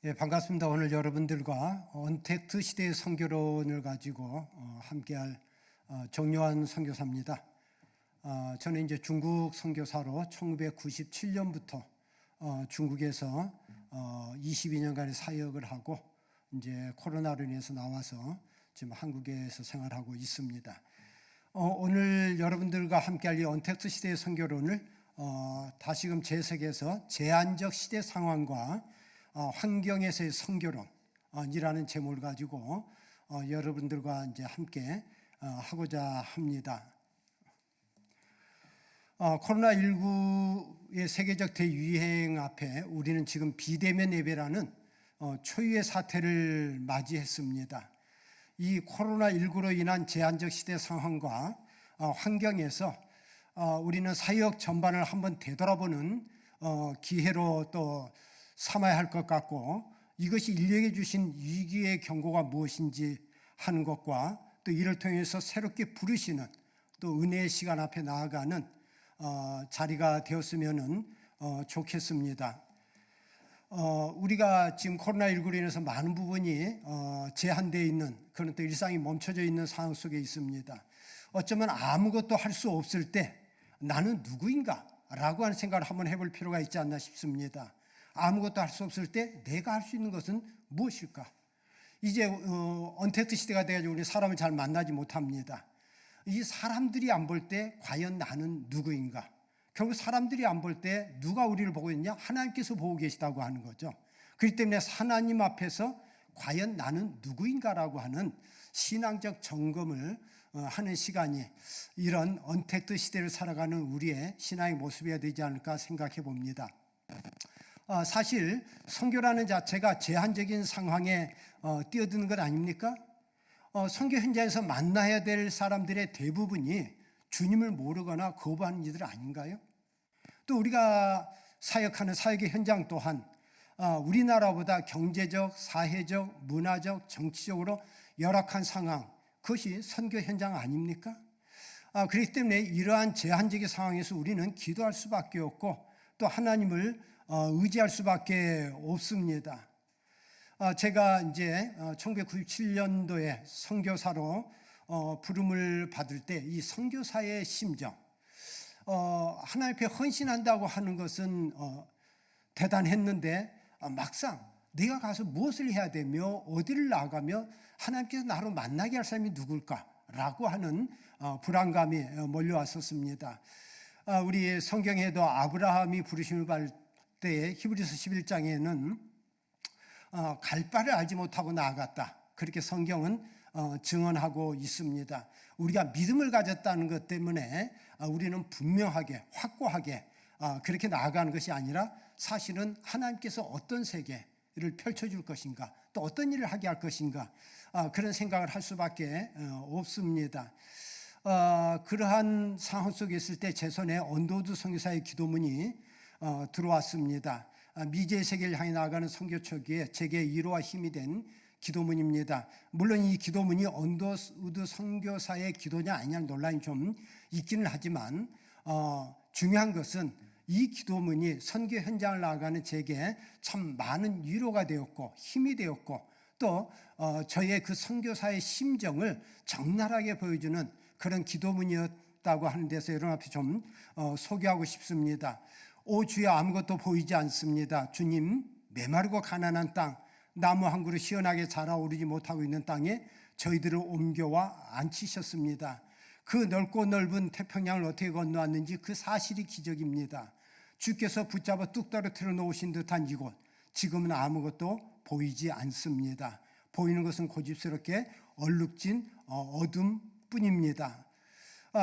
예, 반갑습니다. 오늘 여러분들과 언택트 시대의 선교론을 가지고 함께할 정요한 선교사입니다. 저는 이제 중국 선교사로 1997년부터 중국에서 22년간의 사역을 하고 이제 코로나로 인해서 나와서 지금 한국에서 생활하고 있습니다. 오늘 여러분들과 함께할 이 언택트 시대의 선교론을 다시금 재색에서 제한적 시대 상황과 환경에서의 선교론이라는 제목을 가지고 여러분들과 이제 함께 하고자 합니다. 코로나19의 세계적 대유행 앞에 우리는 지금 비대면 예배라는 초유의 사태를 맞이했습니다. 이 코로나19로 인한 제한적 시대 상황과 환경에서 우리는 사역 전반을 한번 되돌아보는 기회로 또 삼아야 할 것 같고, 이것이 인류에게 주신 위기의 경고가 무엇인지 하는 것과 또 이를 통해서 새롭게 부르시는 또 은혜의 시간 앞에 나아가는 자리가 되었으면 좋겠습니다. 우리가 지금 코로나19로 인해서 많은 부분이 제한되어 있는 그런 또 일상이 멈춰져 있는 상황 속에 있습니다. 어쩌면 아무것도 할 수 없을 때 나는 누구인가? 라고 하는 생각을 한번 해볼 필요가 있지 않나 싶습니다. 아무것도 할 수 없을 때 내가 할 수 있는 것은 무엇일까? 이제 언택트 시대가 돼가지고 우리 사람을 잘 만나지 못합니다. 이 사람들이 안 볼 때 과연 나는 누구인가? 결국 사람들이 안 볼 때 누가 우리를 보고 있냐? 하나님께서 보고 계시다고 하는 거죠. 그렇기 때문에 하나님 앞에서 과연 나는 누구인가라고 하는 신앙적 점검을 하는 시간이 이런 언택트 시대를 살아가는 우리의 신앙의 모습이어야 되지 않을까 생각해 봅니다. 사실 선교라는 자체가 제한적인 상황에 뛰어드는 것 아닙니까? 선교 현장에서 만나야 될 사람들의 대부분이 주님을 모르거나 거부하는 이들 아닌가요? 또 우리가 사역하는 사역의 현장 또한 우리나라보다 경제적, 사회적, 문화적, 정치적으로 열악한 상황, 그것이 선교 현장 아닙니까? 그렇기 때문에 이러한 제한적인 상황에서 우리는 기도할 수밖에 없고 또 하나님을 의지할 수밖에 없습니다. 제가 이제 1997년도에 선교사로 부름을 받을 때 이 선교사의 심정, 하나님 앞에 헌신한다고 하는 것은 대단했는데 막상 내가 가서 무엇을 해야 되며 어디를 나가며 하나님께서 나로 만나게 할 사람이 누굴까라고 하는 불안감이 몰려왔었습니다. 우리 성경에도 아브라함이 부르심을 받을 때에 히브리서 11장에는 갈 바를 알지 못하고 나아갔다, 그렇게 성경은 증언하고 있습니다. 우리가 믿음을 가졌다는 것 때문에 우리는 분명하게 확고하게 그렇게 나아가는 것이 아니라 사실은 하나님께서 어떤 세계를 펼쳐줄 것인가, 또 어떤 일을 하게 할 것인가, 그런 생각을 할 수밖에 없습니다. 그러한 상황 속에 있을 때 제 손에 언더우드 선교사의 기도문이 들어왔습니다. 미지의 세계를 향해 나아가는 선교 초기에 제게 위로와 힘이 된 기도문입니다. 물론 이 기도문이 언더우드 선교사의 기도냐 아니냐 논란이 좀 있기는 하지만 중요한 것은 이 기도문이 선교 현장을 나아가는 제게 참 많은 위로가 되었고 힘이 되었고 또 저의 그 선교사의 심정을 적나라하게 보여주는 그런 기도문이었다고 하는 데서 여러분 앞에 좀 소개하고 싶습니다. 오 주여, 아무것도 보이지 않습니다. 주님, 메마르고 가난한 땅, 나무 한 그루 시원하게 자라오르지 못하고 있는 땅에 저희들을 옮겨와 앉히셨습니다. 그 넓고 넓은 태평양을 어떻게 건너왔는지 그 사실이 기적입니다. 주께서 붙잡아 뚝 떨어뜨려 놓으신 듯한 이곳, 지금은 아무것도 보이지 않습니다. 보이는 것은 고집스럽게 얼룩진 어둠뿐입니다.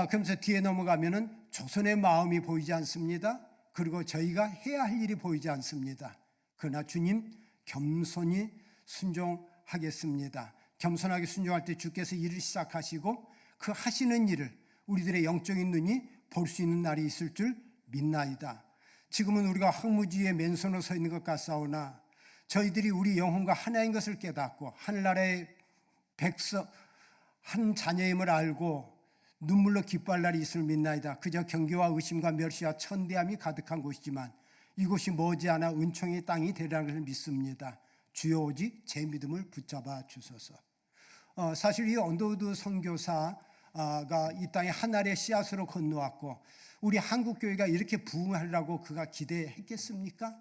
그러면서 뒤에 넘어가면은 조선의 마음이 보이지 않습니다. 그리고 저희가 해야 할 일이 보이지 않습니다. 그러나 주님, 겸손히 순종하겠습니다. 겸손하게 순종할 때 주께서 일을 시작하시고 그 하시는 일을 우리들의 영적인 눈이 볼 수 있는 날이 있을 줄 믿나이다. 지금은 우리가 황무지에 맨손으로 서 있는 것 같사오나 저희들이 우리 영혼과 하나인 것을 깨닫고 하늘나라의 백성 한 자녀임을 알고 눈물로 기뻐할 날이 있을 믿나이다. 그저 경계와 의심과 멸시와 천대함이 가득한 곳이지만 이곳이 머지않아 은총의 땅이 되리라는 것을 믿습니다. 주여 오직 제 믿음을 붙잡아 주소서. 사실 이 언더우드 선교사가 이 땅에 하늘의 씨앗으로 건너왔고 우리 한국교회가 이렇게 부흥하려고 그가 기대했겠습니까?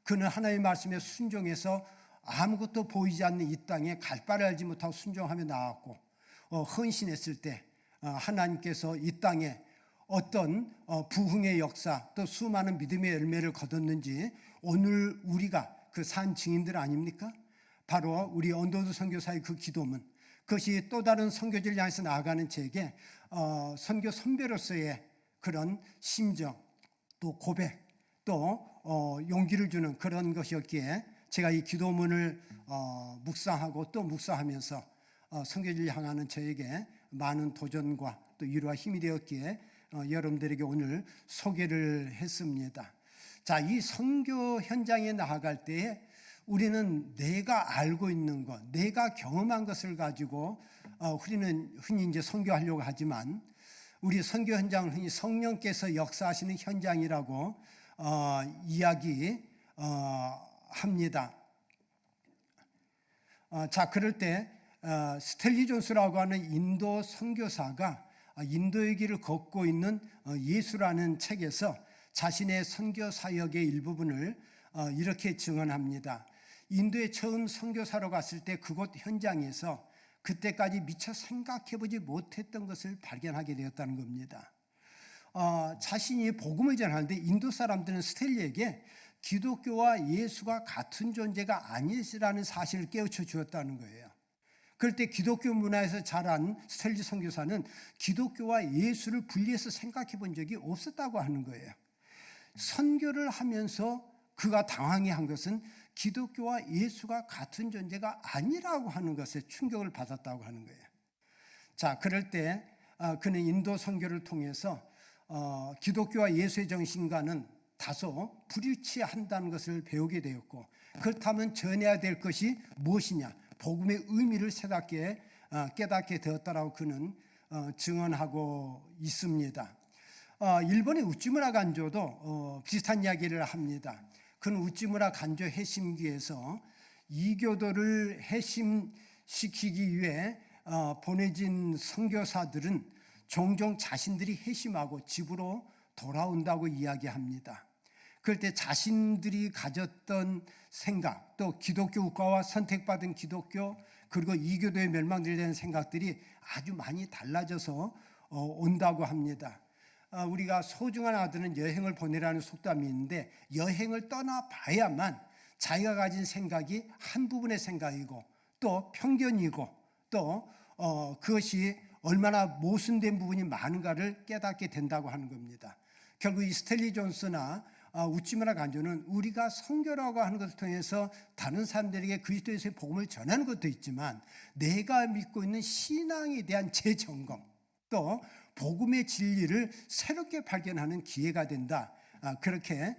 그는 하나님의 말씀에 순종해서 아무것도 보이지 않는 이 땅에 갈 바를 알지 못하고 순종하며 나왔고 헌신했을 때 하나님께서 이 땅에 어떤 부흥의 역사 또 수많은 믿음의 열매를 거뒀는지 오늘 우리가 그 산 증인들 아닙니까? 바로 우리 언더우드 선교사의 그 기도문, 그것이 또 다른 선교지를 향해서 나아가는 제게 선교 선배로서의 그런 심정 또 고백 또 용기를 주는 그런 것이었기에 제가 이 기도문을 묵상하고 또 묵상하면서 선교지를 향하는 저에게 많은 도전과 또 위로와 힘이 되었기에 여러분들에게 오늘 소개를 했습니다. 자, 이 선교 현장에 나아갈 때에 우리는 내가 알고 있는 것, 내가 경험한 것을 가지고 우리는 흔히 이제 선교하려고 하지만 우리 선교 현장을 흔히 성령께서 역사하시는 현장이라고 이야기합니다. 자, 그럴 때 스텔리 존스라고 하는 인도 선교사가 인도의 길을 걷고 있는 예수라는 책에서 자신의 선교 사역의 일부분을 이렇게 증언합니다. 인도에 처음 선교사로 갔을 때 그곳 현장에서 그때까지 미처 생각해보지 못했던 것을 발견하게 되었다는 겁니다. 자신이 복음을 전하는데 인도 사람들은 스텔리에게 기독교와 예수가 같은 존재가 아니라는 사실을 깨우쳐 주었다는 거예요. 그럴 때 기독교 문화에서 자란 스텔리 선교사는 기독교와 예수를 분리해서 생각해 본 적이 없었다고 하는 거예요. 선교를 하면서 그가 당황해한 것은 기독교와 예수가 같은 존재가 아니라고 하는 것에 충격을 받았다고 하는 거예요. 자, 그럴 때 그는 인도 선교를 통해서 기독교와 예수의 정신과는 다소 불일치한다는 것을 배우게 되었고, 그렇다면 전해야 될 것이 무엇이냐, 복음의 의미를 새롭게 깨닫게 되었다라고 그는 증언하고 있습니다. 일본의 우찌무라 간조도 비슷한 이야기를 합니다. 그는 우찌무라 간조 해심기에서 이교도를 해심시키기 위해 보내진 선교사들은 종종 자신들이 해심하고 집으로 돌아온다고 이야기합니다. 그럴 때 자신들이 가졌던 생각, 또 기독교 국가와 선택받은 기독교, 그리고 이교도의 멸망들에 대한 생각들이 아주 많이 달라져서 온다고 합니다. 우리가 소중한 아들은 여행을 보내라는 속담이 있는데, 여행을 떠나봐야만 자기가 가진 생각이 한 부분의 생각이고 또 편견이고 또 그것이 얼마나 모순된 부분이 많은가를 깨닫게 된다고 하는 겁니다. 결국 이 스텔리 존스나 우찌무라 간조는 우리가 선교라고 하는 것을 통해서 다른 사람들에게 그리스도에서의 복음을 전하는 것도 있지만, 내가 믿고 있는 신앙에 대한 재점검, 또 복음의 진리를 새롭게 발견하는 기회가 된다, 그렇게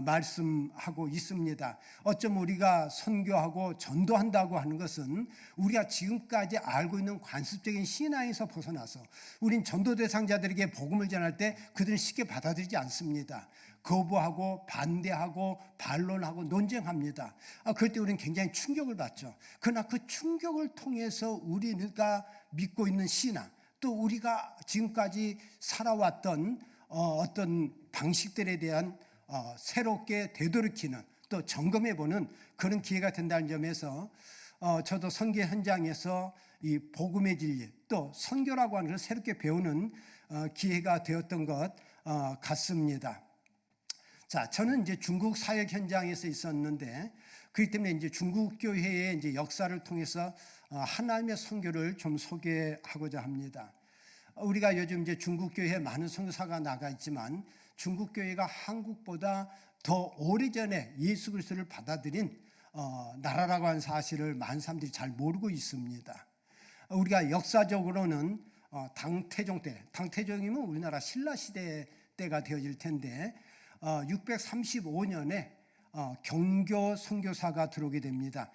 말씀하고 있습니다. 어쩜 우리가 선교하고 전도한다고 하는 것은 우리가 지금까지 알고 있는 관습적인 신앙에서 벗어나서 우린 전도 대상자들에게 복음을 전할 때 그들은 쉽게 받아들이지 않습니다. 거부하고 반대하고 반론하고 논쟁합니다. 그럴 때 우리는 굉장히 충격을 받죠. 그러나 그 충격을 통해서 우리가 믿고 있는 신앙, 또 우리가 지금까지 살아왔던 어떤 방식들에 대한 새롭게 되돌이키는, 또 점검해보는 그런 기회가 된다는 점에서 저도 선교 현장에서 이 복음의 진리, 또 선교라고 하는 것을 새롭게 배우는 기회가 되었던 것 같습니다. 자, 저는 이제 중국 사역 현장에서 있었는데, 그렇기 때문에 이제 중국 교회의 이제 역사를 통해서 하나님의 선교를 좀 소개하고자 합니다. 우리가 요즘 이제 중국 교회에 많은 선교사가 나가 있지만, 중국 교회가 한국보다 더 오래전에 예수 그리스도를 받아들인 나라라고 하는 사실을 많은 사람들이 잘 모르고 있습니다. 우리가 역사적으로는 당태종 때, 당태종이면 우리나라 신라 시대 때가 되어질 텐데 635년에 경교 선교사가 들어오게 됩니다.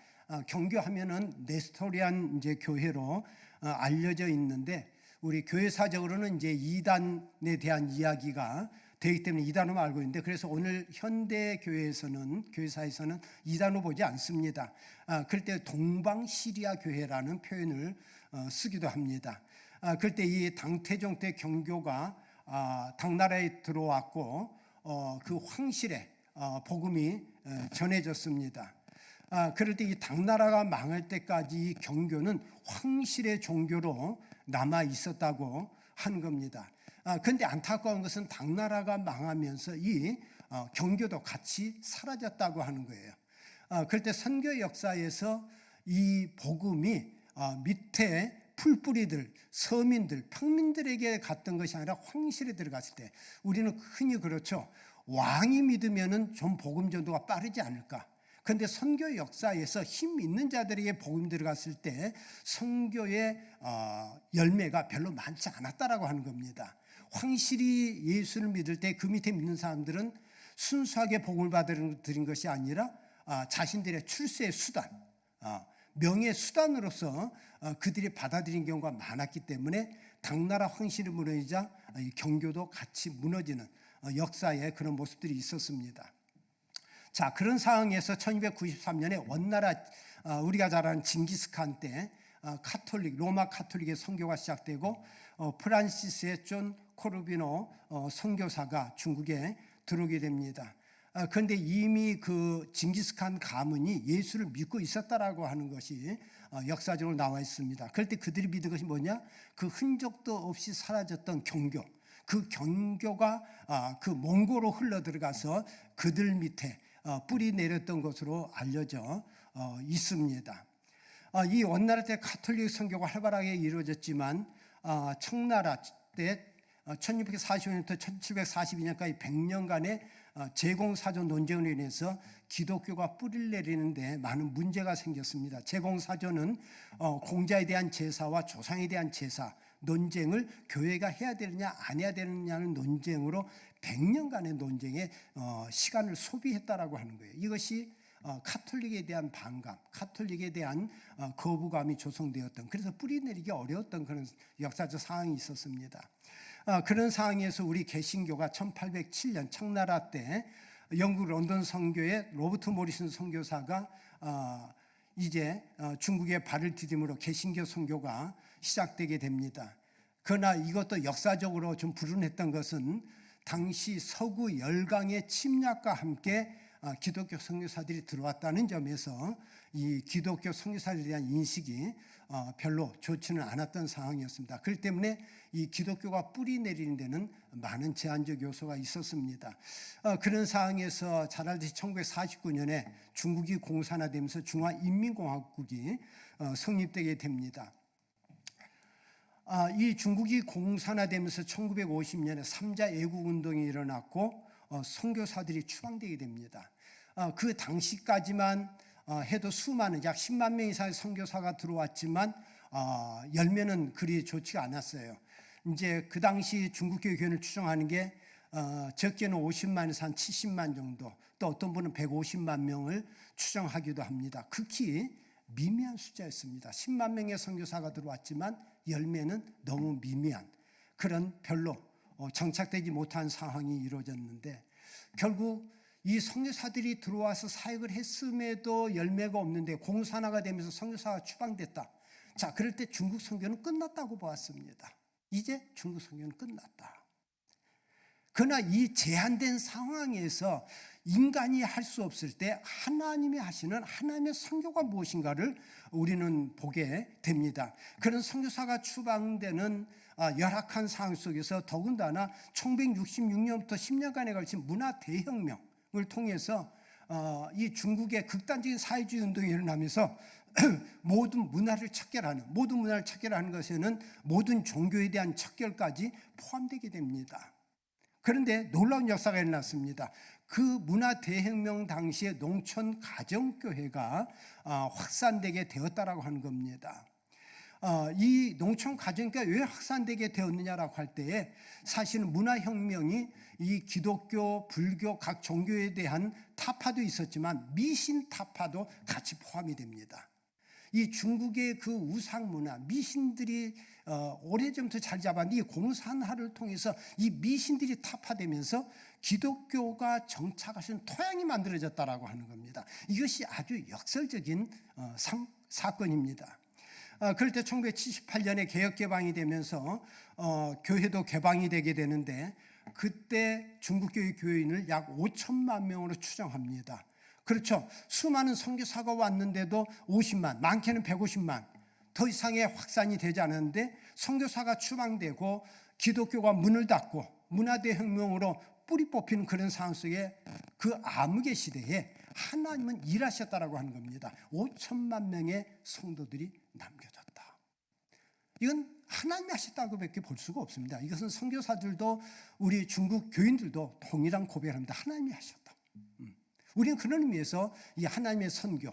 경교하면은 네스토리안 이제 교회로 알려져 있는데, 우리 교회사적으로는 이제 이단에 대한 이야기가 되기 때문에 이단으로 알고 있는데, 그래서 오늘 현대 교회사에서는 이단으로 보지 않습니다. 그럴 때 동방 시리아 교회라는 표현을 쓰기도 합니다. 그럴 때 이 당태종 때 경교가 당나라에 들어왔고 그 황실에 복음이 전해졌습니다. 그럴 때 이 당나라가 망할 때까지 이 경교는 황실의 종교로 남아 있었다고 하는 겁니다. 그런데 안타까운 것은 당나라가 망하면서 이 경교도 같이 사라졌다고 하는 거예요. 그럴 때 선교 역사에서 이 복음이 밑에 풀뿌리들, 서민들, 평민들에게 갔던 것이 아니라 황실에 들어갔을 때, 우리는 흔히 그렇죠. 왕이 믿으면은 좀 복음 전도가 빠르지 않을까. 그런데 선교 역사에서 힘 있는 자들에게 복음 들어갔을 때 선교의 열매가 별로 많지 않았다라고 하는 겁니다. 황실이 예수를 믿을 때 그 밑에 믿는 사람들은 순수하게 복음을 받아들인 것이 아니라 자신들의 출세의 수단, 명예 수단으로서 그들이 받아들인 경우가 많았기 때문에 당나라 황실이 무너지자 경교도 같이 무너지는 역사에 그런 모습들이 있었습니다. 자, 그런 상황에서 1293년에 원나라, 우리가 잘 아는 징기스칸 때 로마 카톨릭의 선교가 시작되고 프란시스의 존 코르비노 선교사가 중국에 들어오게 됩니다. 그런데 이미 그 징기스칸 가문이 예수를 믿고 있었다라고 하는 것이 역사적으로 나와 있습니다. 그럴 때 그들이 믿은 것이 뭐냐? 그 흔적도 없이 사라졌던 경교. 그 경교가 그 몽고로 흘러 들어가서 그들 밑에 뿌리 내렸던 것으로 알려져 있습니다. 이 원나라 때 가톨릭 선교가 활발하게 이루어졌지만 청나라 때 1645년부터 1742년까지 100년간의 제공사조 논쟁으로 인해서 기독교가 뿌리를 내리는데 많은 문제가 생겼습니다. 제공사조는 공자에 대한 제사와 조상에 대한 제사 논쟁을 교회가 해야 되느냐 안 해야 되느냐는 논쟁으로 100년간의 논쟁에 시간을 소비했다라고 하는 거예요. 이것이 카톨릭에 대한 반감, 카톨릭에 대한 거부감이 조성되었던, 그래서 뿌리 내리기 어려웠던 그런 역사적 상황이 있었습니다. 그런 상황에서 우리 개신교가 1807년 청나라 때 영국 런던 선교의 로버트 모리슨 선교사가 이제 중국에 발을 디딤으로 개신교 선교가 시작되게 됩니다. 그러나 이것도 역사적으로 좀 불운했던 것은 당시 서구 열강의 침략과 함께 기독교 선교사들이 들어왔다는 점에서 이 기독교 선교사들에 대한 인식이 별로 좋지는 않았던 상황이었습니다. 그렇기 때문에 이 기독교가 뿌리 내리는 데는 많은 제한적 요소가 있었습니다. 그런 상황에서 잘 알듯이 1949년에 중국이 공산화되면서 중화인민공화국이 성립되게 됩니다. 이 중국이 공산화되면서 1950년에 3자 애국운동이 일어났고 선교사들이 추방되게 됩니다. 그 당시까지만 해도 수많은 약 10만 명 이상의 선교사가 들어왔지만 열매는 그리 좋지가 않았어요. 이제 그 당시 중국교회 교인을 추정하는 게 적게는 50만에서 한 70만 정도, 또 어떤 분은 150만 명을 추정하기도 합니다. 극히 미미한 숫자였습니다. 10만 명의 선교사가 들어왔지만 열매는 너무 미미한 그런 별로 정착되지 못한 상황이 이루어졌는데, 결국 이 선교사들이 들어와서 사역을 했음에도 열매가 없는데 공산화가 되면서 선교사가 추방됐다. 자, 그럴 때 중국 선교는 끝났다고 보았습니다. 이제 중국 선교는 끝났다. 그러나 이 제한된 상황에서 인간이 할 수 없을 때 하나님이 하시는 하나님의 선교가 무엇인가를 우리는 보게 됩니다. 그런 선교사가 추방되는 열악한 상황 속에서 더군다나 1966년부터 10년간에 걸친 문화 대혁명을 통해서 이 중국의 극단적인 사회주의 운동이 일어나면서 모든 문화를 척결하는 것에는 모든 종교에 대한 척결까지 포함되게 됩니다. 그런데 놀라운 역사가 일어났습니다. 그 문화 대혁명 당시에 농촌 가정교회가 확산되게 되었다라고 하는 겁니다. 이 농촌 가정교회가 왜 확산되게 되었느냐라고 할 때에 사실은 문화혁명이 이 기독교, 불교 각 종교에 대한 타파도 있었지만 미신 타파도 같이 포함이 됩니다. 이 중국의 그 우상 문화, 미신들이 오래전부터 자리 잡았는데 이 공산화를 통해서 이 미신들이 타파되면서 기독교가 정착할 수 있는 토양이 만들어졌다라고 하는 겁니다. 이것이 아주 역설적인 사건입니다. 그럴 때 1978년에 개혁 개방이 되면서 교회도 개방이 되게 되는데 그때 중국교회 교인을 약 5천만 명으로 추정합니다. 그렇죠. 수많은 선교사가 왔는데도 50만, 많게는 150만, 더 이상의 확산이 되지 않았는데 선교사가 추방되고 기독교가 문을 닫고 문화대혁명으로 뿌리 뽑히는 그런 상황 속에 그 암흑의 시대에 하나님은 일하셨다라고 하는 겁니다. 5천만 명의 성도들이 남겨졌다. 이건 하나님이 하셨다고밖에 볼 수가 없습니다. 이것은 선교사들도 우리 중국 교인들도 동일한 고백을 합니다. 하나님이 하셨다. 우리는 그런 의미에서 이 하나님의 선교,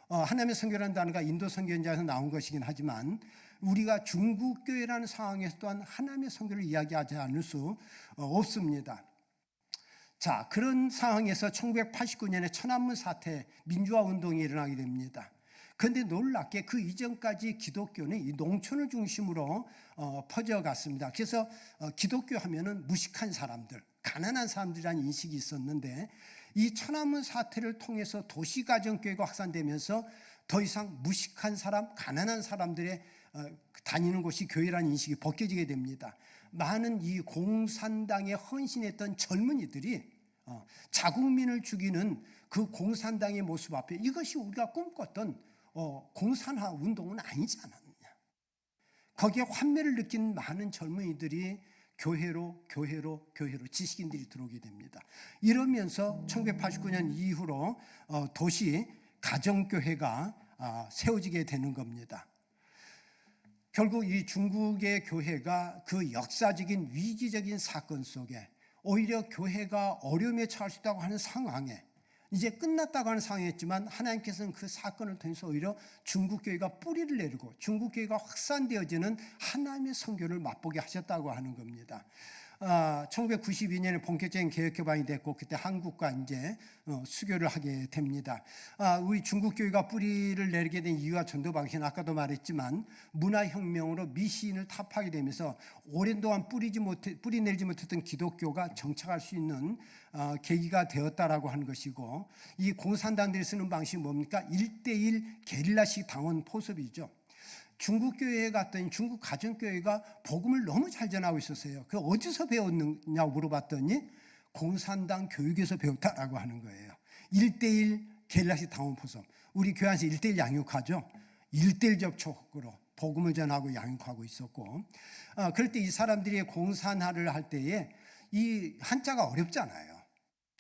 하나님의 선교라는 단어가 인도 선교인자에서 나온 것이긴 하지만 우리가 중국 교회라는 상황에서 또한 하나님의 선교를 이야기하지 않을 수 없습니다. 자, 그런 상황에서 1989년에 천안문 사태 민주화 운동이 일어나게 됩니다. 그런데 놀랍게 그 이전까지 기독교는 이 농촌을 중심으로 퍼져갔습니다. 그래서 기독교 하면은 무식한 사람들, 가난한 사람들이라는 인식이 있었는데 이 천안문 사태를 통해서 도시가정교회가 확산되면서 더 이상 무식한 사람, 가난한 사람들의 다니는 곳이 교회라는 인식이 벗겨지게 됩니다. 많은 이 공산당에 헌신했던 젊은이들이 자국민을 죽이는 그 공산당의 모습 앞에 이것이 우리가 꿈꿨던 공산화 운동은 아니지 않았느냐. 거기에 환멸을 느낀 많은 젊은이들이 교회로 지식인들이 들어오게 됩니다. 이러면서 1989년 이후로 도시 가정교회가 세워지게 되는 겁니다. 결국 이 중국의 교회가 그 역사적인 위기적인 사건 속에 오히려 교회가 어려움에 처할 수 있다고 하는 상황에 이제 끝났다고 하는 상황이었지만 하나님께서는 그 사건을 통해서 오히려 중국교회가 뿌리를 내리고 중국교회가 확산되어지는 하나님의 선교를 맛보게 하셨다고 하는 겁니다. 1992년에 본격적인 개혁 개방이 됐고 그때 한국과 이제 수교를 하게 됩니다. 우리 중국교회가 뿌리를 내리게 된 이유와 전도 방식은 아까도 말했지만 문화혁명으로 미신을 타파하게 되면서 오랜 동안 뿌리 내리지 못했던 기독교가 정착할 수 있는 계기가 되었다라고 하는 것이고 이 공산당들이 쓰는 방식이 뭡니까? 1대1 게릴라식 당원 포섭이죠. 중국 교회에 갔더니 중국 가정교회가 복음을 너무 잘 전하고 있었어요. 그 어디서 배웠느냐고 물어봤더니 공산당 교육에서 배웠다라고 하는 거예요. 1대1 게릴라식 당원 포섭. 우리 교회 안에서 1대1 양육하죠. 1대1 접촉으로 복음을 전하고 양육하고 있었고 그럴 때 이 사람들이 공산화를 할 때에 이 한자가 어렵잖아요.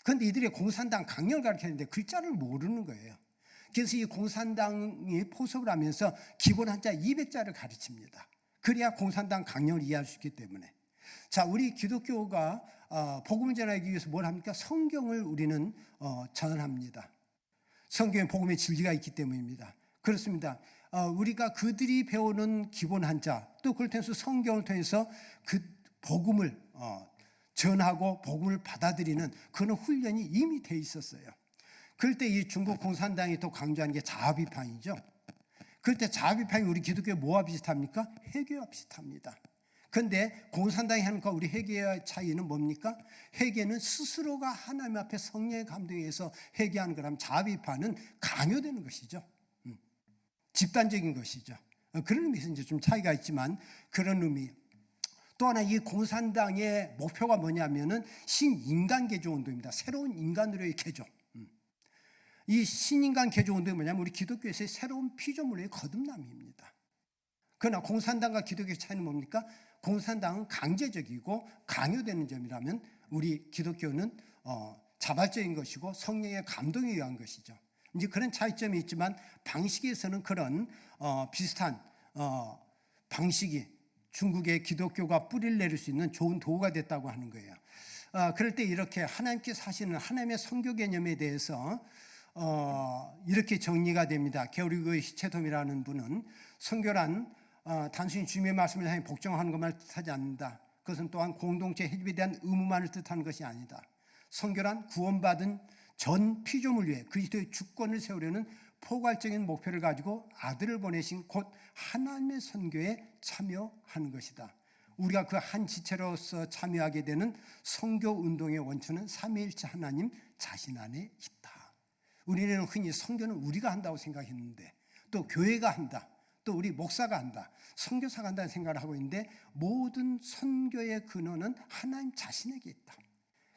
그런데 이들이 공산당 강령을 가르쳤는데 글자를 모르는 거예요. 그래서 이 공산당이 포섭을 하면서 기본 한자 200자를 가르칩니다. 그래야 공산당 강령을 이해할 수 있기 때문에. 자, 우리 기독교가 복음을 전하기 위해서 뭘 합니까? 성경을 우리는 전합니다. 성경에 복음의 진리가 있기 때문입니다. 그렇습니다. 우리가 그들이 배우는 기본 한자 또 그걸 통해서 성경을 통해서 그 복음을 전하고 복음을 받아들이는 그런 훈련이 이미 돼 있었어요. 그럴 때 이 중국 공산당이 또 강조하는 게 자아비판이죠. 그럴 때 자아비판이 우리 기독교에 뭐와 비슷합니까? 회개와 비슷합니다. 그런데 공산당이 하는 것과 우리 회개의 차이는 뭡니까? 회개는 스스로가 하나님 앞에 성령의 감동에 의해서 회개하는 거라면 자아비판은 강요되는 것이죠. 집단적인 것이죠. 그런 의미에서 이제 좀 차이가 있지만 그런 의미. 또 하나 이 공산당의 목표가 뭐냐면은 신인간 개조 운동입니다. 새로운 인간으로의 개조. 이 신인간 개조 운동이 뭐냐면 우리 기독교에서의 새로운 피조물의 거듭남입니다. 그러나 공산당과 기독교의 차이는 뭡니까? 공산당은 강제적이고 강요되는 점이라면 우리 기독교는 자발적인 것이고 성령의 감동에 의한 것이죠. 이제 그런 차이점이 있지만 방식에서는 그런 비슷한 방식이 중국의 기독교가 뿌리를 내릴 수 있는 좋은 도구가 됐다고 하는 거예요. 그럴 때 이렇게 하나님께서 하시는 하나님의 선교 개념에 대해서 이렇게 정리가 됩니다. 게오르그 히체톰이라는 분은 선교란 단순히 주님의 말씀을 향해 복종하는 것만을 뜻하지 않는다. 그것은 또한 공동체 해집에 대한 의무만을 뜻하는 것이 아니다. 선교란 구원받은 전 피조물 위에 그리스도의 주권을 세우려는 포괄적인 목표를 가지고 아들을 보내신 곧 하나님의 선교에 참여하는 것이다. 우리가 그 한 지체로서 참여하게 되는 선교 운동의 원천은 삼위일체 하나님 자신 안에 있다. 우리는 흔히 선교는 우리가 한다고 생각했는데, 또 교회가 한다, 또 우리 목사가 한다, 선교사가 한다는 생각을 하고 있는데, 모든 선교의 근원은 하나님 자신에게 있다.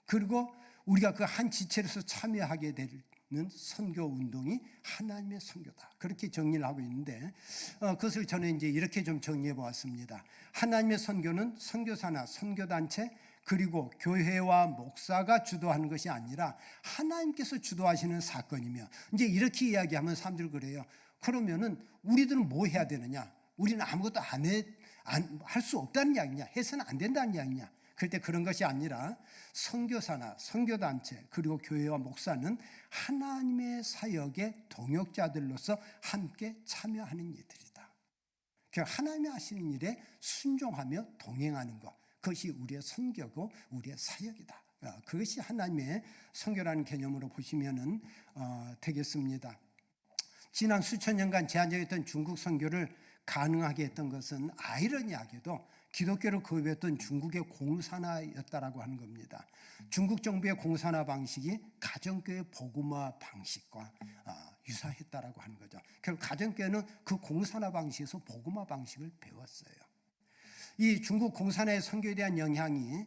그리고 우리가 그 한 지체로서 참여하게 되는 선교 운동이 하나님의 선교다. 그렇게 정리를 하고 있는데, 그것을 저는 이제 이렇게 좀 정리해 보았습니다. 하나님의 선교는 선교사나 선교단체 그리고 교회와 목사가 주도하는 것이 아니라 하나님께서 주도하시는 사건이며, 이제 이렇게 이야기하면 사람들 그래요. 그러면은 우리들은 뭐 해야 되느냐? 우리는 아무것도 할 수 없다는 이야기냐? 해서는 안 된다는 이야기냐? 그럴 때 그런 것이 아니라 선교사나 선교단체 그리고 교회와 목사는 하나님의 사역의 동역자들로서 함께 참여하는 이들이다. 하나님이 하시는 일에 순종하며 동행하는 것, 그것이 우리의 선교고 우리의 사역이다. 그것이 하나님의 선교라는 개념으로 보시면 되겠습니다. 지난 수천 년간 제한적이었던 중국 선교를 가능하게 했던 것은 아이러니하게도 기독교를 거부했던 중국의 공산화였다라고 하는 겁니다. 중국 정부의 공산화 방식이 가정교회 복음화 방식과 유사했다라고 하는 거죠. 결국 가정교회는 그 공산화 방식에서 복음화 방식을 배웠어요. 이 중국 공산화의 선교에 대한 영향이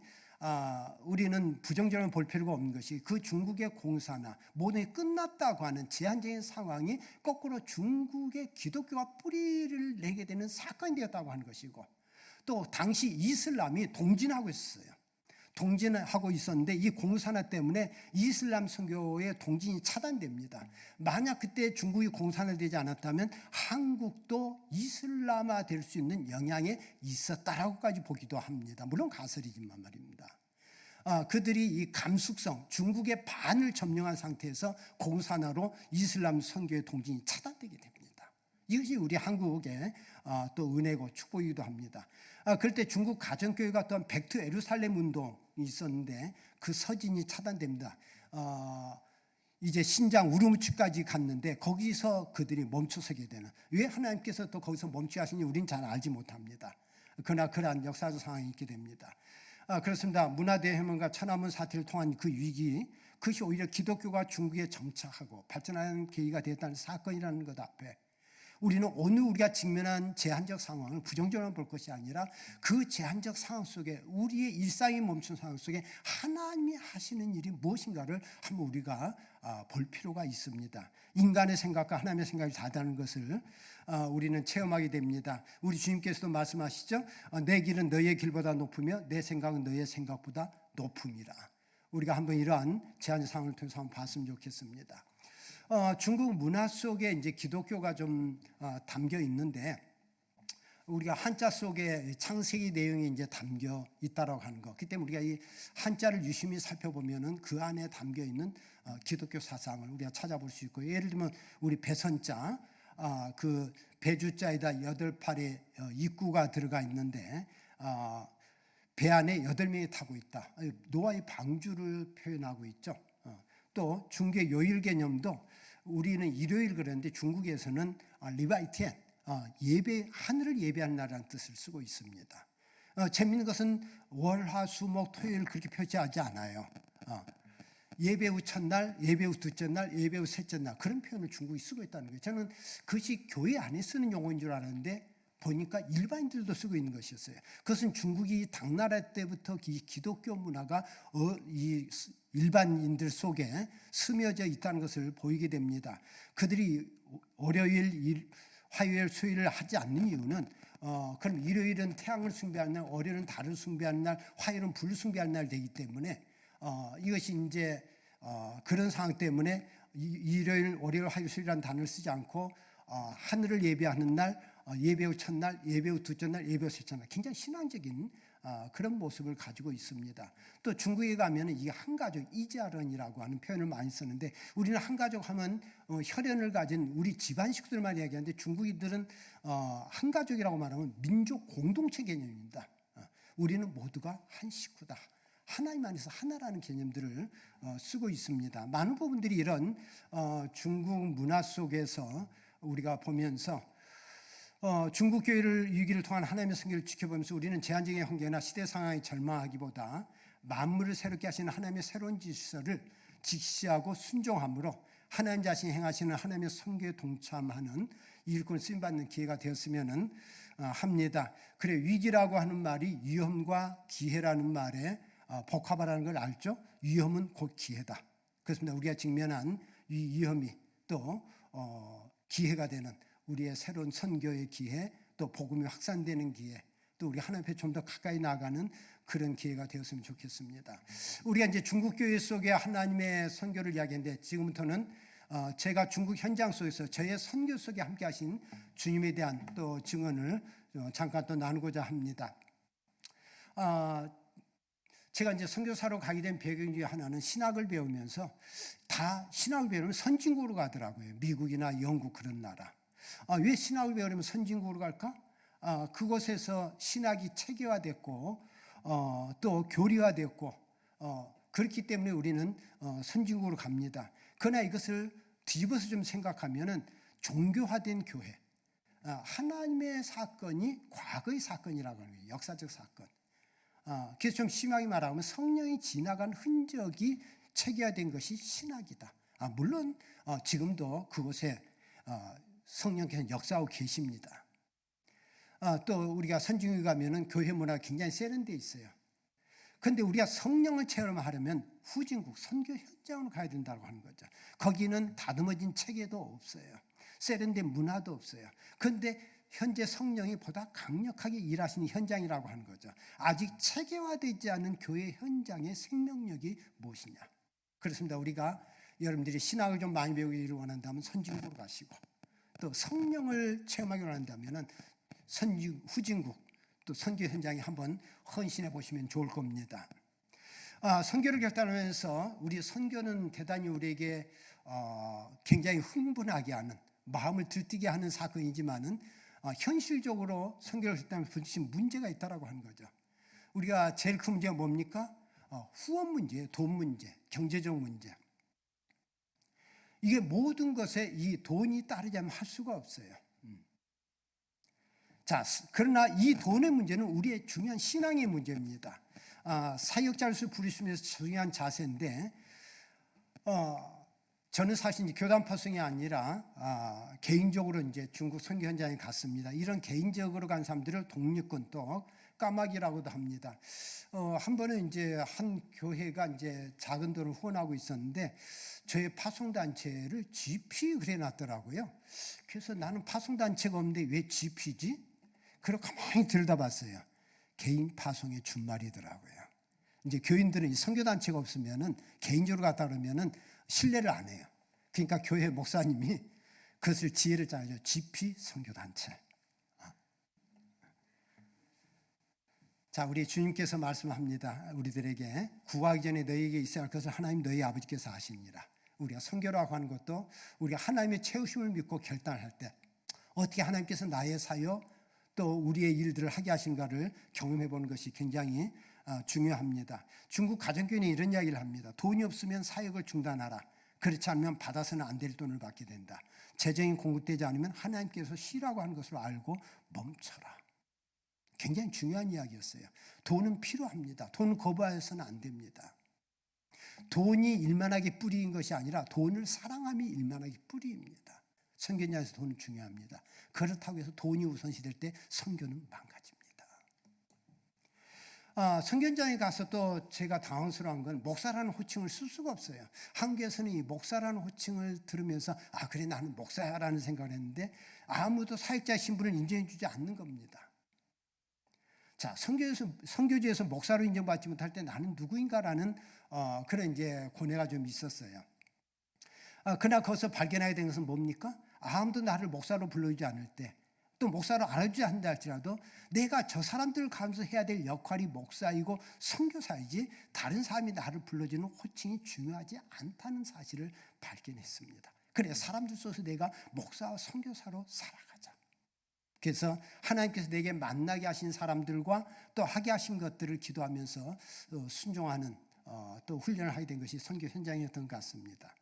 우리는 부정적으로 볼 필요가 없는 것이, 그 중국의 공산화, 모든 게 끝났다고 하는 제한적인 상황이 거꾸로 중국의 기독교가 뿌리를 내게 되는 사건이 되었다고 하는 것이고, 또 당시 이슬람이 동진하고 있었어요. 동진하고 있었는데 이 공산화 때문에 이슬람 선교의 동진이 차단됩니다. 만약 그때 중국이 공산화되지 않았다면 한국도 이슬람화 될 수 있는 영향에 있었다라고까지 보기도 합니다. 물론 가설이지만 말입니다. 그들이 이 감숙성, 중국의 반을 점령한 상태에서 공산화로 이슬람 선교의 동진이 차단되게 됩니다. 이것이 우리 한국의 또 은혜고 축복이기도 합니다. 그럴 때 중국 가정교회가 또한 백투 예루살렘 운동이 있었는데 그 서진이 차단됩니다. 이제 신장 우르무치까지 갔는데 거기서 그들이 멈춰서게 되는, 왜 하나님께서 또 거기서 멈추게 하시는지 우리는 잘 알지 못합니다. 그러나 그러한 역사적 상황이 있게 됩니다. 그렇습니다. 문화대혁명과 천안문 사태를 통한 그 위기, 그것이 오히려 기독교가 중국에 정착하고 발전하는 계기가 되었다는 사건이라는 것 앞에 우리는 오늘 우리가 직면한 제한적 상황을 부정적으로 볼 것이 아니라 그 제한적 상황 속에, 우리의 일상이 멈춘 상황 속에 하나님이 하시는 일이 무엇인가를 한번 우리가 볼 필요가 있습니다. 인간의 생각과 하나님의 생각이 다르다는 것을 우리는 체험하게 됩니다. 우리 주님께서도 말씀하시죠. 내 길은 너희의 길보다 높으며 내 생각은 너희의 생각보다 높음이라. 우리가 한번 이러한 제한적 상황을 통해서 한번 봤으면 좋겠습니다. 중국 문화 속에 이제 기독교가 좀 담겨 있는데, 우리가 한자 속에 창세기 내용이 이제 담겨 있다라고 하는 것. 그렇기 때문에 우리가 이 한자를 유심히 살펴보면은 그 안에 담겨 있는 기독교 사상을 우리가 찾아볼 수 있고, 예를 들면 우리 배선자, 그 배주자에다 8팔의 입구가 들어가 있는데 배 안에 8명이 타고 있다. 노아의 방주를 표현하고 있죠. 또 중국의 요일 개념도 우리는 일요일 그러는데 중국에서는 리바이티엔, 예배, 하늘을 예배하는 날이라는 뜻을 쓰고 있습니다. 재미있는 것은 월, 화, 수, 목, 토요일 그렇게 표시하지 않아요. 예배 후 첫날, 예배 후 둘째 날, 예배 후 셋째 날, 그런 표현을 중국이 쓰고 있다는 거예요. 저는 그것이 교회 안에 쓰는 용어인 줄 알았는데 보니까 일반인들도 쓰고 있는 것이었어요. 그것은 중국이 당나라 때부터 이 기독교 문화가 이 일반인들 속에 스며져 있다는 것을 보이게 됩니다. 그들이 월요일, 화요일, 수요일을 하지 않는 이유는 그럼 일요일은 태양을 숭배하는 날, 월요일은 달을 숭배하는 날, 화요일은 불을 숭배하는 날 되기 때문에 이것이 이제 그런 상황 때문에 일요일, 월요일, 화요일, 수요일이라는 단어를 쓰지 않고 하늘을 예배하는 날, 예배 후 첫날, 예배 후 둘째 날, 예배 후 셋째 날, 굉장히 신앙적인 그런 모습을 가지고 있습니다. 또 중국에 가면 이게 한가족, 이자런이라고 하는 표현을 많이 쓰는데, 우리는 한가족 하면 혈연을 가진 우리 집안 식구들만 이야기하는데, 중국인들은 한가족이라고 말하면 민족 공동체 개념입니다. 우리는 모두가 한 식구다, 하나님 안에서 하나라는 개념들을 쓰고 있습니다. 많은 부분들이 이런 중국 문화 속에서 우리가 보면서 중국 교회를 위기를 통한 하나님의 선교를 지켜보면서 우리는 제한적인 환경이나 시대 상황에 절망하기보다 만물을 새롭게 하시는 하나님의 새로운 질서를 직시하고 순종함으로 하나님 자신이 행하시는 하나님의 선교에 동참하는 일꾼 쓰임받는 기회가 되었으면 합니다. 그래, 위기라고 하는 말이 위험과 기회라는 말에 복합하라는 걸 알죠? 위험은 곧 기회다. 그렇습니다. 우리가 직면한 이 위험이 또 기회가 되는 우리의 새로운 선교의 기회, 또 복음이 확산되는 기회, 또 우리 하나님 앞에 좀 더 가까이 나가는 그런 기회가 되었으면 좋겠습니다. 우리가 이제 중국 교회 속에 하나님의 선교를 이야기했는데, 지금부터는 제가 중국 현장 속에서 저의 선교 속에 함께하신 주님에 대한 또 증언을 잠깐 또 나누고자 합니다. 제가 이제 선교사로 가게 된 배경 중에 하나는 신학을 배우면서, 다 신학을 배우면 선진국으로 가더라고요. 미국이나 영국 그런 나라. 왜 신학을 배우려면 선진국으로 갈까? 그곳에서 신학이 체계화됐고 또 교리화됐고 그렇기 때문에 우리는 선진국으로 갑니다. 그러나 이것을 뒤집어서 좀 생각하면은 종교화된 교회, 하나님의 사건이 과거의 사건이라고 하는 거예요. 역사적 사건. 그래서 좀 심하게 말하면 성령이 지나간 흔적이 체계화된 것이 신학이다. 물론 지금도 그곳에 성령께서 역사하고 계십니다. 또 우리가 선진국에 가면은 교회 문화가 굉장히 세련되어 있어요. 그런데 우리가 성령을 체험하려면 후진국, 선교 현장으로 가야 된다고 하는 거죠. 거기는 다듬어진 체계도 없어요. 세련된 문화도 없어요. 그런데 현재 성령이 보다 강력하게 일하시는 현장이라고 하는 거죠. 아직 체계화되지 않은 교회 현장의 생명력이 무엇이냐. 그렇습니다. 우리가 여러분들이 신학을 좀 많이 배우기를 원한다면 선진국으로 가시고, 또 성령을 체험하기를 원한다면 후진국, 또 선교 현장에 한번 헌신해 보시면 좋을 겁니다. 선교를 결단하면서 우리 선교는 대단히 우리에게 굉장히 흥분하게 하는, 마음을 들뜨게 하는 사건이지만은 현실적으로 선교를 결단하면서 부딪힌 문제가 있다라고 하는 거죠. 우리가 제일 큰 문제가 뭡니까? 후원 문제, 돈 문제, 경제적 문제. 이게 모든 것에 이 돈이 따르지 않으면 할 수가 없어요. 자, 그러나 이 돈의 문제는 우리의 중요한 신앙의 문제입니다. 사역자로서 부르심에서 중요한 자세인데, 저는 사실 교단 파송이 아니라 개인적으로 이제 중국 선교 현장에 갔습니다. 이런 개인적으로 간 사람들을 독립군, 또 까마귀라고도 합니다. 한 번은 이제 한 교회가 이제 작은 돈을 후원하고 있었는데 저희 파송단체를 GP 그래 놨더라고요. 그래서 나는 파송단체가 없는데 왜 GP지? 그리고 가만히 들여다봤어요. 개인 파송의 준말이더라고요. 이제 교인들은 선교단체가 없으면은 개인적으로 갔다 그러면은 신뢰를 안 해요. 그러니까 교회 목사님이 그것을 지혜를 짜죠. GP 선교단체. 자, 우리 주님께서 말씀합니다. 우리들에게 구하기 전에 너희에게 있어야 할 것을 하나님 너희 아버지께서 아시니라. 우리가 선교라고 하는 것도 우리가 하나님의 채우심을 믿고 결단할 때 어떻게 하나님께서 나의 사역 또 우리의 일들을 하게 하신가를 경험해 보는 것이 굉장히 중요합니다. 중국 가정교회는 이런 이야기를 합니다. 돈이 없으면 사역을 중단하라. 그렇지 않으면 받아서는 안 될 돈을 받게 된다. 재정이 공급되지 않으면 하나님께서 쉬라고 하는 것을 알고 멈춰라. 굉장히 중요한 이야기였어요. 돈은 필요합니다. 돈을 거부해서는 안 됩니다. 돈이 일만하게 뿌리인 것이 아니라 돈을 사랑함이 일만하게 뿌리입니다. 선교냐에서 돈은 중요합니다. 그렇다고 해서 돈이 우선시 될 때 선교는 망가집니다. 선교장에 가서 또 제가 당황스러운 건 목사라는 호칭을 쓸 수가 없어요. 한국에서는 이 목사라는 호칭을 들으면서 그래 나는 목사야라는 생각을 했는데 아무도 사역자 신분을 인정해 주지 않는 겁니다. 자, 선교지에서 목사로 인정받지 못할 때 나는 누구인가라는 그런 이제 고뇌가 좀 있었어요. 그러나 거기서 발견하게 된 것은 뭡니까? 아무도 나를 목사로 불러주지 않을 때, 또 목사로 알아주지 않는다 할지라도 내가 저 사람들을 가면서 해야 될 역할이 목사이고 선교사이지 다른 사람이 나를 불러주는 호칭이 중요하지 않다는 사실을 발견했습니다. 그래 사람들 속에서 내가 목사와 선교사로 살아가자. 그래서 하나님께서 내게 만나게 하신 사람들과 또 하게 하신 것들을 기도하면서 순종하는 또 훈련을 하게 된 것이 선교 현장이었던 것 같습니다.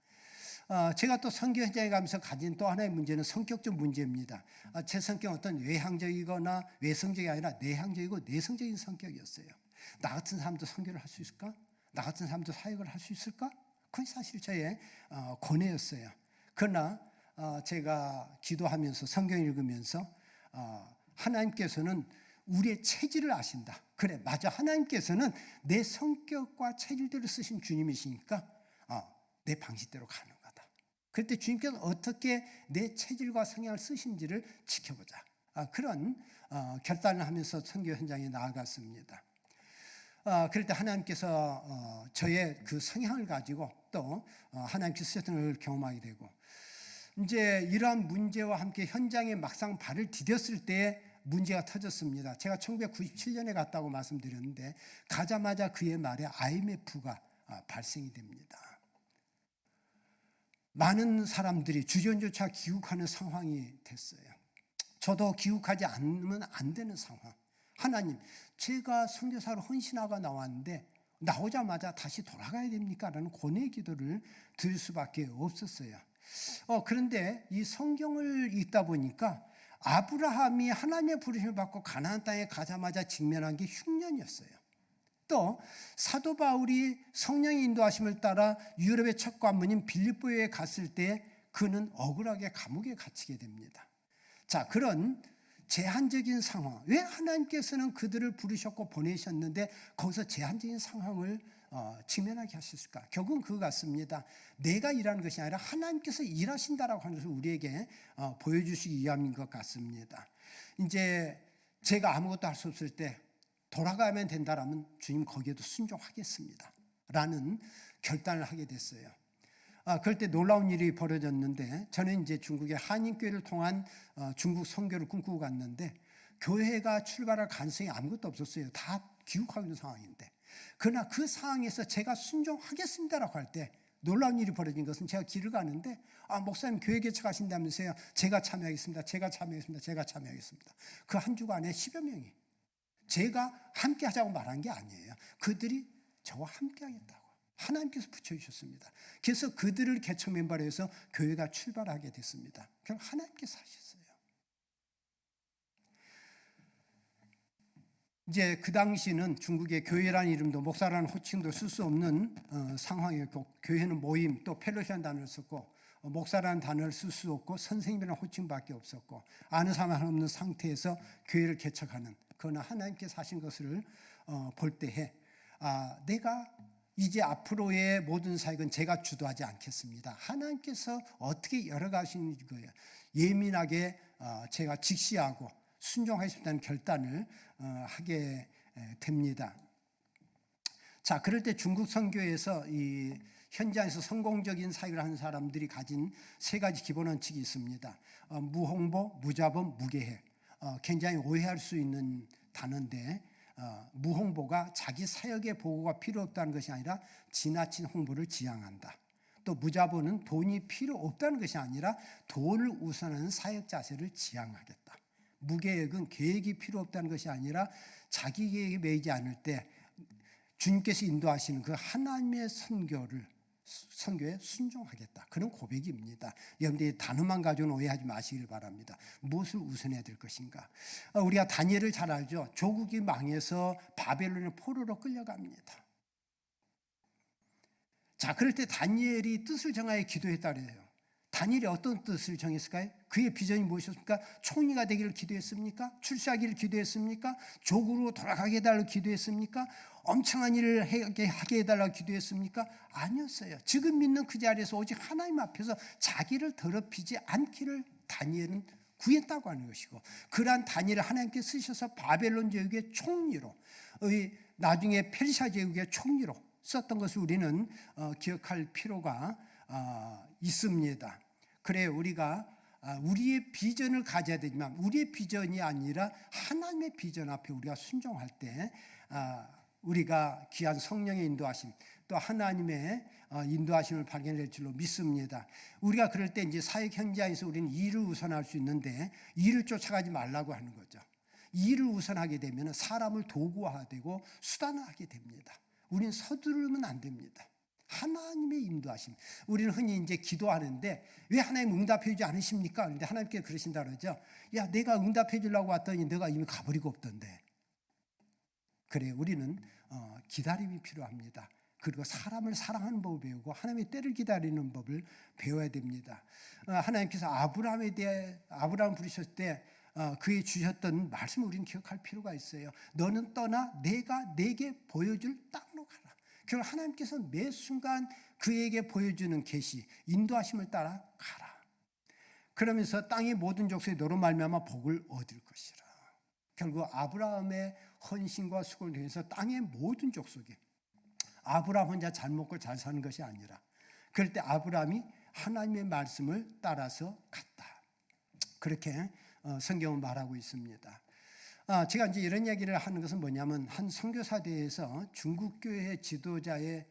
제가 또 선교 현장에 가면서 가진 또 하나의 문제는 성격적 문제입니다. 제 성격은 어떤 외향적이거나 외성적이 아니라 내향적이고 내성적인 성격이었어요. 나 같은 사람도 선교를 할 수 있을까? 나 같은 사람도 사역을 할 수 있을까? 그건 사실 저의 고뇌였어요. 그러나 제가 기도하면서 성경 읽으면서 하나님께서는 우리의 체질을 아신다. 그래, 맞아. 하나님께서는 내 성격과 체질대로 쓰신 주님이시니까 내 방식대로 가는 거다. 그때 주님께서 어떻게 내 체질과 성향을 쓰신지를 지켜보자. 그런 결단을 하면서 선교 현장에 나아갔습니다. 그럴 때 하나님께서 저의 그 성향을 가지고 또 하나님께서 쓰셨던 걸 경험하게 되고, 이제 이러한 문제와 함께 현장에 막상 발을 디뎠을 때 문제가 터졌습니다. 제가 1997년에 갔다고 말씀드렸는데 가자마자 그의 말에 IMF가 발생이 됩니다. 많은 사람들이 주전조차 귀국하는 상황이 됐어요. 저도 귀국하지 않으면 안 되는 상황. 하나님, 제가 선교사로 헌신하고 나왔는데 나오자마자 다시 돌아가야 됩니까? 라는 고뇌의 기도를 드릴 수밖에 없었어요. 그런데 이 성경을 읽다 보니까 아브라함이 하나님의 부르심을 받고 가나안 땅에 가자마자 직면한 게 흉년이었어요. 또 사도 바울이 성령의 인도하심을 따라 유럽의 첫 관문인 빌립보에 갔을 때 그는 억울하게 감옥에 갇히게 됩니다. 자, 그런 제한적인 상황, 왜 하나님께서는 그들을 부르셨고 보내셨는데 거기서 제한적인 상황을 직면하게 하셨을까? 결국은 그거 같습니다. 내가 일하는 것이 아니라 하나님께서 일하신다라고 하는 것을 우리에게 보여주시기 위함인 것 같습니다. 이제 제가 아무것도 할 수 없을 때 돌아가면 된다라면 주님 거기에도 순종하겠습니다 라는 결단을 하게 됐어요. 그럴 때 놀라운 일이 벌어졌는데, 저는 이제 중국의 한인교회를 통한 중국 선교를 꿈꾸고 갔는데 교회가 출발할 가능성이 아무것도 없었어요. 다 귀국하고 있는 상황인데, 그러나 그 상황에서 제가 순종하겠습니다라고 할 때 놀라운 일이 벌어진 것은, 제가 길을 가는데 목사님 교회 개척하신다면서요. 제가 참여하겠습니다. 제가 참여하겠습니다. 제가 참여하겠습니다. 그 한 주간에 10여 명이 제가 함께 하자고 말한 게 아니에요. 그들이 저와 함께 하겠다고 하나님께서 붙여주셨습니다. 그래서 그들을 개척 멤버로 해서 교회가 출발하게 됐습니다. 결국 하나님께서 하셨어요. 이제 그 당시는 중국의 교회라는 이름도 목사라는 호칭도 쓸 수 없는 상황이었고, 교회는 모임, 또 펠로시라는 단어를 썼고, 목사라는 단어를 쓸 수 없고 선생님이라는 호칭밖에 없었고, 아는 사람 없는 상태에서 교회를 개척하는, 그러나 하나님께서 하신 것을 볼 때에 내가 이제 앞으로의 모든 사역은 제가 주도하지 않겠습니다. 하나님께서 어떻게 열어가시는 거예요. 예민하게 제가 직시하고 순종하겠다는 결단을 하게 됩니다. 자, 그럴 때 중국 선교에서 이 현장에서 성공적인 사역을 하는 사람들이 가진 세 가지 기본 원칙이 있습니다. 무홍보, 무자본, 무계획. 굉장히 오해할 수 있는 단어인데, 무홍보가 자기 사역의 보고가 필요 없다는 것이 아니라 지나친 홍보를 지향한다. 또 무자본은 돈이 필요 없다는 것이 아니라 돈을 우선하는 사역 자세를 지향하겠다. 무계획은 계획이 필요 없다는 것이 아니라 자기 계획에 매이지 않을 때 주님께서 인도하시는 그 하나님의 선교에 순종하겠다. 그런 고백입니다. 여러분들이 단어만 가지고는 오해하지 마시길 바랍니다. 무엇을 우선해야 될 것인가? 우리가 다니엘을 잘 알죠. 조국이 망해서 바벨론의 포로로 끌려갑니다. 자, 그럴 때 다니엘이 뜻을 정하여 기도했다 그래요. 다니엘이 어떤 뜻을 정했을까요? 그의 비전이 무엇이었습니까? 총리가 되기를 기도했습니까? 출세하기를 기도했습니까? 조국으로 돌아가게 해달라고 기도했습니까? 엄청난 일을 하게 해달라고 기도했습니까? 아니었어요. 지금 믿는 그 자리에서 오직 하나님 앞에서 자기를 더럽히지 않기를 다니엘은 구했다고 하는 것이고, 그러한 다니엘을 하나님께 쓰셔서 바벨론 제국의 총리로, 나중에 페르시아 제국의 총리로 썼던 것을 우리는 기억할 필요가 있습니다. 그래, 우리가 우리의 비전을 가져야 되지만 우리의 비전이 아니라 하나님의 비전 앞에 우리가 순종할 때 우리가 귀한 성령의 인도하심, 또 하나님의 인도하심을 발견할 줄로 믿습니다. 우리가 그럴 때 이제 사역 현장에서 우리는 일을 우선할 수 있는데 일을 쫓아가지 말라고 하는 거죠. 일을 우선하게 되면 사람을 도구화되고 수단화하게 됩니다. 우리는 서두르면 안 됩니다. 하나님의 인도하심. 우리는 흔히 이제 기도하는데 왜 하나님 응답해 주지 않으십니까? 그런데 하나님께서 그러신다 그러죠. 야, 내가 응답해 주려고 왔더니 너가 이미 가버리고 없던데. 그래, 우리는 기다림이 필요합니다. 그리고 사람을 사랑하는 법을 배우고 하나님의 때를 기다리는 법을 배워야 됩니다. 하나님께서 아브라함 부르셨을 때 그에 주셨던 말씀을 우리는 기억할 필요가 있어요. 너는 떠나 내가 내게 보여줄 땅으로 가라. 결국 하나님께서 매 순간 그에게 보여주는 계시, 인도하심을 따라 가라. 그러면서 땅의 모든 족속이 너로 말미암아 복을 얻을 것이라. 결국 아브라함의 헌신과 수고를 통해서 땅의 모든 족속이 아브라함 혼자 잘 먹고 잘 사는 것이 아니라 그럴 때 아브라함이 하나님의 말씀을 따라서 갔다. 그렇게 성경은 말하고 있습니다. 제가 이제 이런 얘기를 하는 것은 뭐냐면 한 선교사대에서 중국 교회 지도자가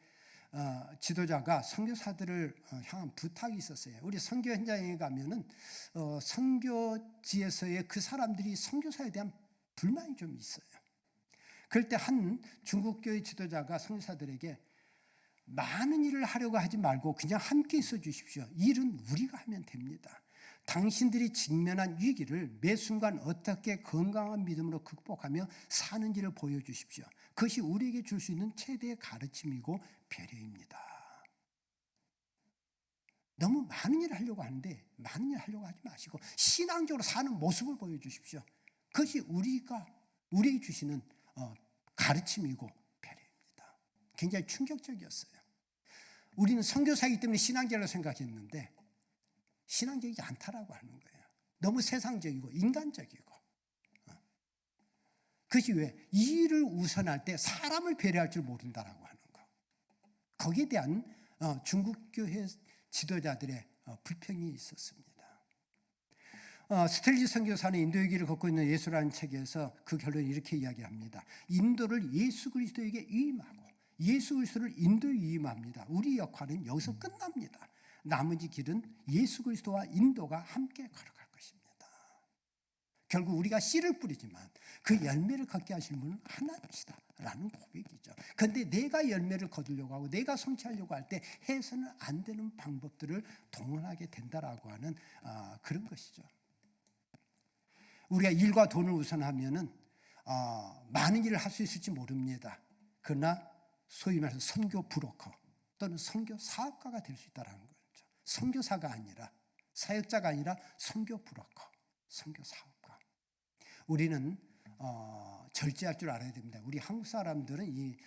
선교사들을 향한 부탁이 있었어요. 우리 선교 현장에 가면은 선교지에서의 그 사람들이 선교사에 대한 불만이 좀 있어요. 그럴 때 한 중국 교회 지도자가 선교사들에게 많은 일을 하려고 하지 말고 그냥 함께 있어 주십시오. 일은 우리가 하면 됩니다. 당신들이 직면한 위기를 매 순간 어떻게 건강한 믿음으로 극복하며 사는지를 보여주십시오. 그것이 우리에게 줄 수 있는 최대의 가르침이고 배려입니다. 너무 많은 일을 하려고 하는데 많은 일을 하려고 하지 마시고 신앙적으로 사는 모습을 보여주십시오. 그것이 우리에게 주시는 가르침이고 배려입니다. 굉장히 충격적이었어요. 우리는 선교사이기 때문에 신앙적으로 생각했는데 신앙적이지 않다라고 하는 거예요. 너무 세상적이고 인간적이고. 그것이 왜? 이 일을 우선할 때 사람을 배려할 줄 모른다라고 하는 거. 거기에 대한 중국 교회 지도자들의 불평이 있었습니다. 스텔지 선교사는 인도의 길을 걷고 있는 예수라는 책에서 그 결론을 이렇게 이야기합니다. 인도를 예수 그리스도에게 위임하고 예수 그리스도를 인도에 위임합니다. 우리 역할은 여기서 끝납니다. 나머지 길은 예수 그리스도와 인도가 함께 걸어갈 것입니다. 결국 우리가 씨를 뿌리지만 그 열매를 걷게 하시는 분은 하나님이시다라는 고백이죠. 그런데 내가 열매를 거두려고 하고 내가 성취하려고 할 때 해서는 안 되는 방법들을 동원하게 된다라고 하는 그런 것이죠. 우리가 일과 돈을 우선하면은 많은 일을 할 수 있을지 모릅니다. 그러나 소위 말해서 선교 브로커 또는 선교 사업가가 될 수 있다는 거죠. 선교사가 아니라 사역자가 아니라 선교 브로커, 선교 사업가. 우리는 절제할 줄 알아야 됩니다. 우리 한국 사람들은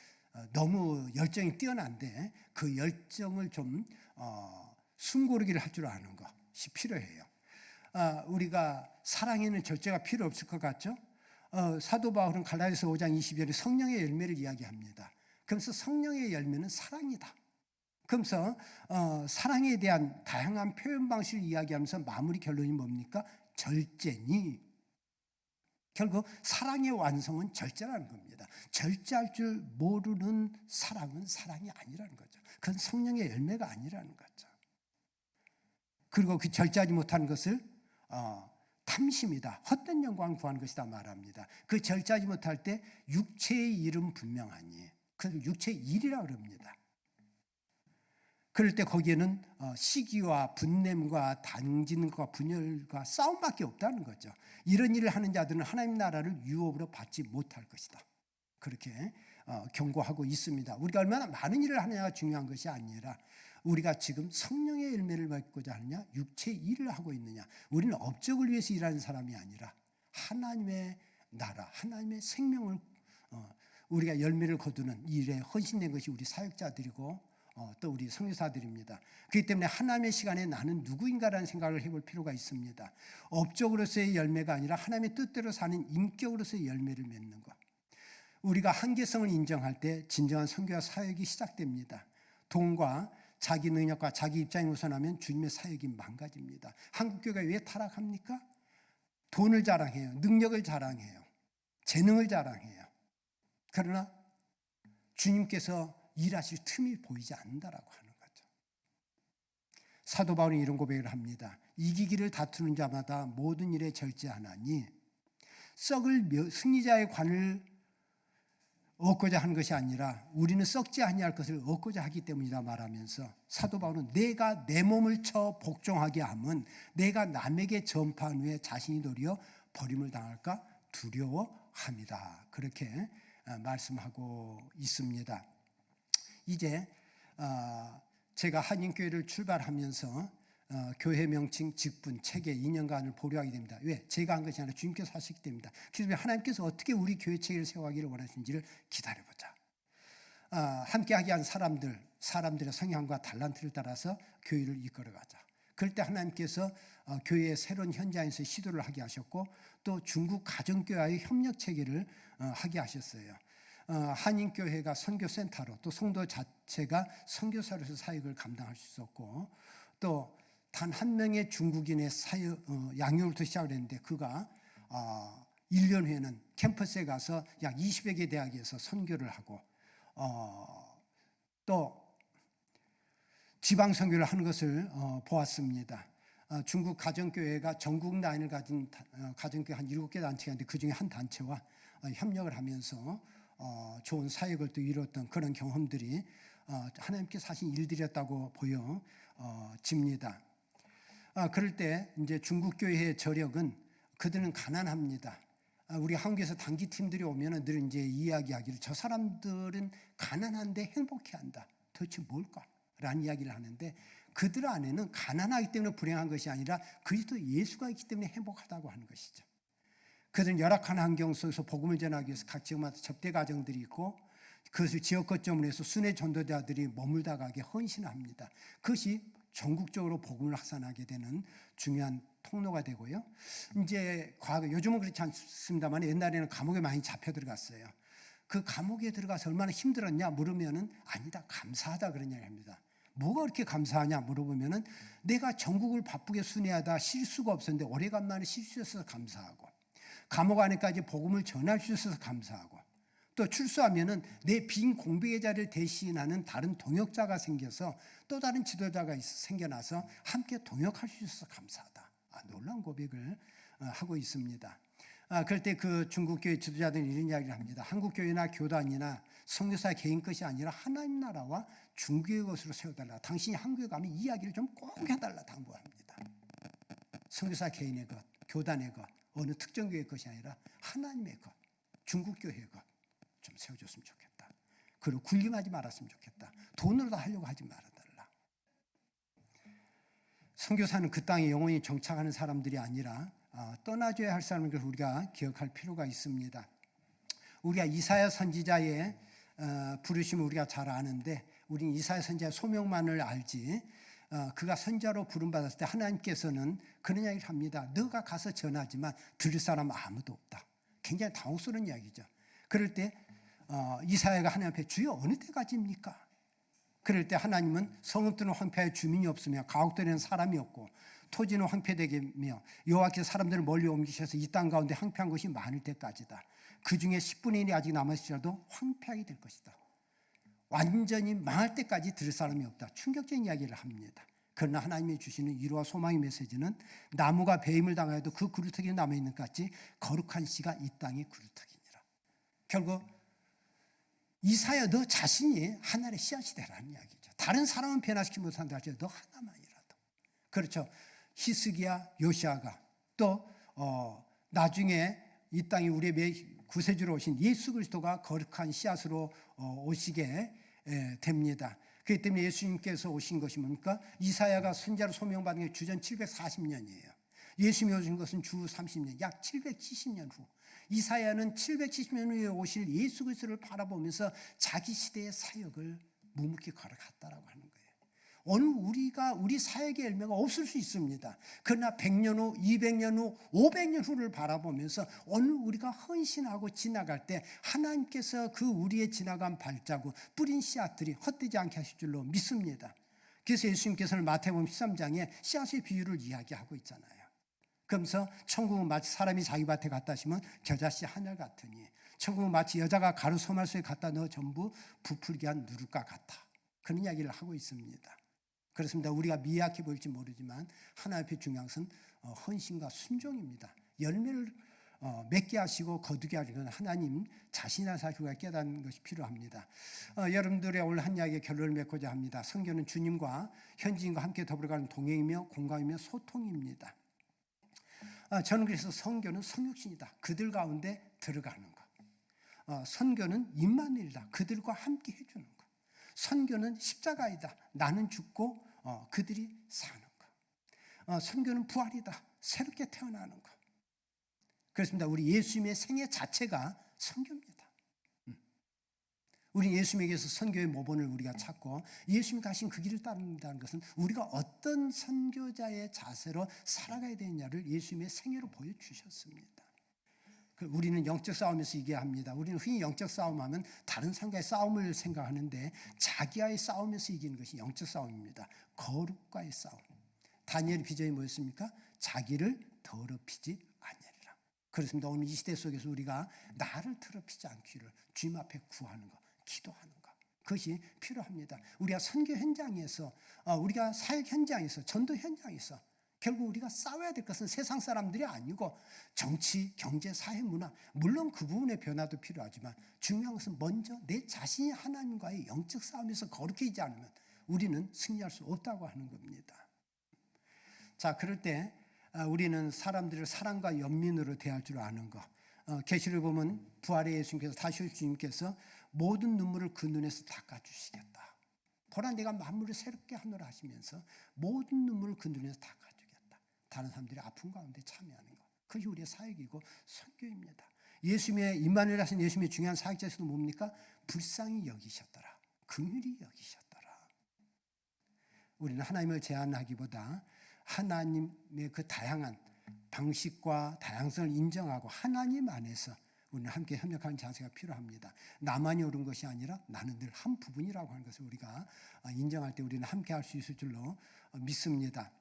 너무 열정이 뛰어난데 그 열정을 좀 숨고르기를 할 줄 아는 것이 필요해요. 우리가 사랑에는 절제가 필요 없을 것 같죠? 사도 바울은 갈라디아서 5장 20절에 성령의 열매를 이야기합니다. 그러면서 성령의 열매는 사랑이다. 그러면서 사랑에 대한 다양한 표현 방식을 이야기하면서 마무리 결론이 뭡니까? 절제니. 결국 사랑의 완성은 절제라는 겁니다. 절제할 줄 모르는 사랑은 사랑이 아니라는 거죠. 그건 성령의 열매가 아니라는 거죠. 그리고 그 절제하지 못하는 것을 탐심이다. 헛된 영광을 구하는 것이다 말합니다. 그 절제하지 못할 때 육체의 일은 분명하니 그 육체의 일이라고 그럽니다. 그럴 때 거기에는 시기와 분냄과 단진과 분열과 싸움밖에 없다는 거죠. 이런 일을 하는 자들은 하나님 나라를 유업으로 받지 못할 것이다. 그렇게 경고하고 있습니다. 우리가 얼마나 많은 일을 하느냐가 중요한 것이 아니라 우리가 지금 성령의 열매를 맺고자 하느냐 육체의 일을 하고 있느냐. 우리는 업적을 위해서 일하는 사람이 아니라 하나님의 나라, 하나님의 생명을 우리가 열매를 거두는 일에 헌신된 것이 우리 사역자들이고 또 우리 선교사들입니다. 그렇기 때문에 하나님의 시간에 나는 누구인가라는 생각을 해볼 필요가 있습니다. 업적으로서의 열매가 아니라 하나님의 뜻대로 사는 인격으로서의 열매를 맺는 것. 우리가 한계성을 인정할 때 진정한 선교와 사역이 시작됩니다. 돈과 자기 능력과 자기 입장이 우선하면 주님의 사역이 망가집니다. 한국교회가 왜 타락합니까? 돈을 자랑해요. 능력을 자랑해요. 재능을 자랑해요. 그러나 주님께서 일하실 틈이 보이지 않는다라고 하는 거죠. 사도 바울은 이런 고백을 합니다. 이기기를 다투는 자마다 모든 일에 절제하나니 썩을 승리자의 관을 얻고자 하는 것이 아니라 우리는 썩지 아니할 것을 얻고자 하기 때문이라 말하면서 사도 바울은 내가 내 몸을 쳐 복종하게 함은 내가 남에게 전파한 후에 자신이 도리어 버림을 당할까 두려워합니다. 그렇게 말씀하고 있습니다. 이제 제가 한인교회를 출발하면서 교회 명칭, 직분, 체계, 2년간을 보류하게 됩니다. 왜? 제가 한 것이 아니라 주님께서 하시기 때문입니다. 그래서 하나님께서 어떻게 우리 교회 체계를 세워가기를 원하시는지를 기다려보자. 함께하게 한 사람들의 성향과 달란트를 따라서 교회를 이끌어가자. 그럴 때 하나님께서 교회의 새로운 현장에서 시도를 하게 하셨고 또 중국 가정교회와의 협력 체계를 하게 하셨어요. 한인교회가 선교센터로 또 성도 자체가 선교사로서 사역을 감당할 수 있었고 또 단 한 명의 중국인의 양육부터 시작을 했는데 그가 1년 후에는 캠퍼스에 가서 약 20여 개 대학에서 선교를 하고 또 지방 선교를 하는 것을 보았습니다. 중국 가정교회가 전국 라인을 가진 가정교회 한 7개 단체가 있는데 그중에 한 단체와 협력을 하면서 좋은 사역을 또 이뤘던 그런 경험들이 하나님께서 하신 일들이었다고 보여집니다. 그럴 때 이제 중국 교회의 저력은 그들은 가난합니다. 우리 한국에서 단기팀들이 오면은 늘 이제 이야기하기를 저 사람들은 가난한데 행복해한다. 도대체 뭘까? 라는 이야기를 하는데 그들 안에는 가난하기 때문에 불행한 것이 아니라 그리스도 예수가 있기 때문에 행복하다고 하는 것이죠. 그들은 열악한 환경 속에서 복음을 전하기 위해서 각 지역마다 접대 가정들이 있고 그것을 지역 거점으로 해서 순회 전도자들이 머물다 가게 헌신합니다. 그것이 전국적으로 복음을 확산하게 되는 중요한 통로가 되고요. 이제 과거 요즘은 그렇지 않습니다만 옛날에는 감옥에 많이 잡혀 들어갔어요. 그 감옥에 들어가서 얼마나 힘들었냐 물으면은 아니다 감사하다 그런 이야기합니다. 뭐가 그렇게 감사하냐 물어보면은 내가 전국을 바쁘게 순회하다 실수가 없었는데 오래간만에 실수했어서 감사하고 감옥 안에까지 복음을 전할 수 있어서 감사하고 또 출소하면은 내 빈 공백의 자리를 대신하는 다른 동역자가 생겨서 또 다른 지도자가 생겨나서 함께 동역할 수 있어서 감사하다. 놀라운 고백을 하고 있습니다. 그럴 때 그 중국교회 지도자들은 이런 이야기를 합니다. 한국교회나 교단이나 선교사 개인 것이 아니라 하나님 나라와 중교의 것으로 세워달라. 당신이 한국에 가면 이 이야기를 좀 꼭 해달라 당부합니다. 선교사 개인의 것, 교단의 것, 어느 특정 교회의 것이 아니라 하나님의 것, 중국교회의 것 좀 세워줬으면 좋겠다. 그리고 군림하지 말았으면 좋겠다. 돈으로 다 하려고 하지 말아달라. 선교사는 그 땅에 영원히 정착하는 사람들이 아니라 떠나줘야 할 사람인 것을 우리가 기억할 필요가 있습니다. 우리가 이사야 선지자의 부르심을 우리가 잘 아는데 우리는 이사야 선지자의 소명만을 알지 그가 선지자로 부름받았을 때 하나님께서는 그런 이야기를 합니다. 너가 가서 전하지만 들을 사람은 아무도 없다. 굉장히 당혹스러운 이야기죠. 그럴 때 이사야가 하나님 앞에 주여 어느 때까지입니까? 그럴 때 하나님은 성읍들은 황폐하여 주민이 없으며 가옥들에는 사람이 없고 토지는 황폐되며 여호와께서 사람들을 멀리 옮기셔서 이 땅 가운데 황폐한 것이 많을 때까지다. 그 중에 10분의 1이 아직 남았을지라도 황폐하게 될 것이다. 완전히 망할 때까지 들을 사람이 없다. 충격적인 이야기를 합니다. 그러나 하나님이 주시는 위로와 소망의 메시지는 나무가 배임을 당하여도 그 그루터기는 남아있는 것 같이 거룩한 씨가 이 땅의 그루터기니라. 결국 이사야 너 자신이 하나의 씨앗이 되라는 이야기죠. 다른 사람은 변화시키지 못한다 할지라도 너 하나만이라도. 그렇죠. 히스기야 요시아가 또 나중에 이 땅에 우리의 구세주로 오신 예수 그리스도가 거룩한 씨앗으로 오시게 됩니다. 그렇기 때문에 예수님께서 오신 것이 뭡니까? 이사야가 선지자로 소명받은 게 주전 740년이에요. 예수님이 오신 것은 주 30년, 약 770년 후. 이사야는 770년 후에 오실 예수 그리스도를 바라보면서 자기 시대의 사역을 묵묵히 걸어갔다라고 하는 거예요. 오늘 우리 사역의 열매가 없을 수 있습니다. 그러나 100년 후, 200년 후, 500년 후를 바라보면서 오늘 우리가 헌신하고 지나갈 때 하나님께서 그 우리의 지나간 발자국, 뿌린 씨앗들이 헛되지 않게 하실 줄로 믿습니다. 그래서 예수님께서는 마태복음 13장에 씨앗의 비유를 이야기하고 있잖아요. 그러면서 천국은 마치 사람이 자기 밭에 갖다 심은 겨자씨 하늘 같으니 천국은 마치 여자가 가루 소말소에 갖다 넣어 전부 부풀게 한 누룩과 같아. 그런 이야기를 하고 있습니다. 그렇습니다. 우리가 미약해 보일지 모르지만 하나님 앞에 중요한 것은 헌신과 순종입니다. 열매를 맺게 하시고 거두게 하시는 하나님 자신의 사실과 깨닫는 것이 필요합니다. 여러분들의 오늘 한 이야기의 결론을 맺고자 합니다. 선교는 주님과 현지인과 함께 더불어가는 동행이며 공감이며 소통입니다. 저는 그래서 선교는 성육신이다. 그들 가운데 들어가는 것. 선교는 임마누엘이다. 그들과 함께 해주는 것. 선교는 십자가이다. 나는 죽고 그들이 사는 것. 선교는 부활이다. 새롭게 태어나는 것. 그렇습니다. 우리 예수님의 생애 자체가 선교입니다. 우리 예수님에게서 선교의 모본을 우리가 찾고 예수님이 가신 그 길을 따른다는 것은 우리가 어떤 선교자의 자세로 살아가야 되느냐를 예수님의 생애로 보여주셨습니다. 우리는 영적 싸움에서 이겨야 합니다. 우리는 흔히 영적 싸움하면 다른 상과의 싸움을 생각하는데 자기와의 싸움에서 이기는 것이 영적 싸움입니다. 거룩과의 싸움. 다니엘의 비전이 뭐였습니까? 자기를 더럽히지 아니하리라. 그렇습니다. 오늘 이 시대 속에서 우리가 나를 더럽히지 않기를 주님 앞에 구하는 것, 기도하는 것, 그것이 필요합니다. 우리가 선교 현장에서, 우리가 사역 현장에서, 전도 현장에서 결국 우리가 싸워야 될 것은 세상 사람들이 아니고 정치, 경제, 사회, 문화, 물론 그 부분의 변화도 필요하지만 중요한 것은 먼저 내 자신이 하나님과의 영적 싸움에서 거룩해지지 않으면 우리는 승리할 수 없다고 하는 겁니다. 자, 그럴 때 우리는 사람들을 사랑과 연민으로 대할 줄 아는 것. 계시를 보면 부활의 예수님께서 다시 올 주님께서 모든 눈물을 그 눈에서 닦아주시겠다. 보라 내가 만물을 새롭게 하노라 하시면서 모든 눈물을 그 눈에서 닦아주겠다. 다른 사람들이 아픈 가운데 참여하는 것. 그것이 우리의 사역이고 선교입니다. 예수님의 임마누엘 하신 예수님의 중요한 사역자에서도 뭡니까? 불쌍히 여기셨더라. 긍휼히 여기셨더라. 우리는 하나님을 제한하기보다 하나님의 그 다양한 방식과 다양성을 인정하고 하나님 안에서 우리는 함께 협력하는 자세가 필요합니다. 나만이 옳은 것이 아니라 나는 늘 한 부분이라고 하는 것을 우리가 인정할 때 우리는 함께 할 수 있을 줄로 믿습니다.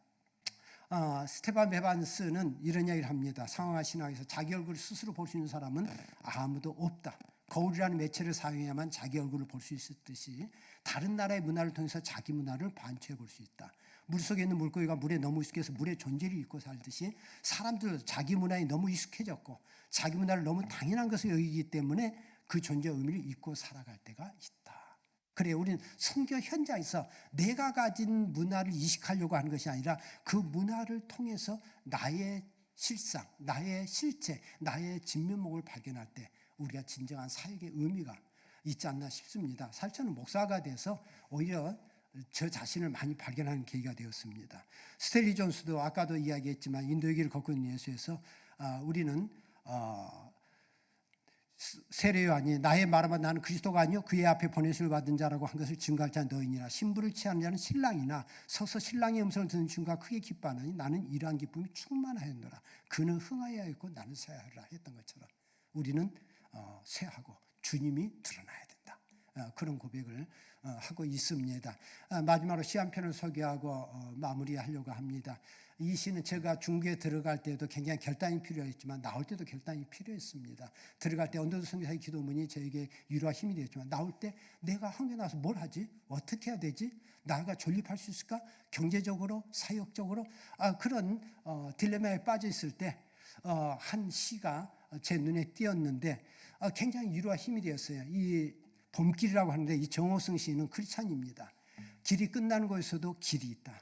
스테반 베반스는 이런 이야기를 합니다. 상황화 신학에서 자기 얼굴을 스스로 볼 수 있는 사람은 아무도 없다. 거울이라는 매체를 사용해야만 자기 얼굴을 볼 수 있듯이 다른 나라의 문화를 통해서 자기 문화를 반추해 볼 수 있다. 물속에 있는 물고기가 물에 너무 익숙해서 물의 존재를 잊고 살듯이 사람들도 자기 문화에 너무 익숙해졌고 자기 문화를 너무 당연한 것을 여기기 때문에 그 존재의 의미를 잊고 살아갈 때가 있다. 그래, 우리는 선교 현장에서 내가 가진 문화를 이식하려고 하는 것이 아니라 그 문화를 통해서 나의 실상, 나의 실체, 나의 진면목을 발견할 때 우리가 진정한 사역의 의미가 있지 않나 싶습니다. 사실 저는 목사가 돼서 오히려 저 자신을 많이 발견하는 계기가 되었습니다. 스테리 존스도 아까도 이야기했지만 인도의 길을 걷고 있는 예수에서 우리는 세례 요한이 나의 말하면 나는 그리스도가 아니요 그의 앞에 보내심을 받은 자라고 한 것을 증거할 자 너희니라. 신부를 취하는 자는 신랑이나 서서 신랑의 음성을 듣는 중과 크게 기뻐하느니 나는 이러한 기쁨이 충만하였노라. 그는 흥하여야 했고 나는 쇠하리라 했던 것처럼 우리는 쇠하고 주님이 드러나야 된다. 그런 고백을 하고 있습니다. 마지막으로 시 한 편을 소개하고 마무리하려고 합니다. 이 시는 제가 중국에 들어갈 때도 굉장히 결단이 필요했지만 나올 때도 결단이 필요했습니다. 들어갈 때 언더드 선교사의 기도문이 저에게 위로와 힘이 되었지만 나올 때 내가 한국에 나와서 뭘 하지? 어떻게 해야 되지? 나가 존립할 수 있을까? 경제적으로, 사역적으로 그런 딜레마에 빠져 있을 때 한 시가 제 눈에 띄었는데 굉장히 위로와 힘이 되었어요. 이 봄길이라고 하는데 이 정호승 시인은 크리스찬입니다. 길이 끝나는 곳에서도 길이 있다.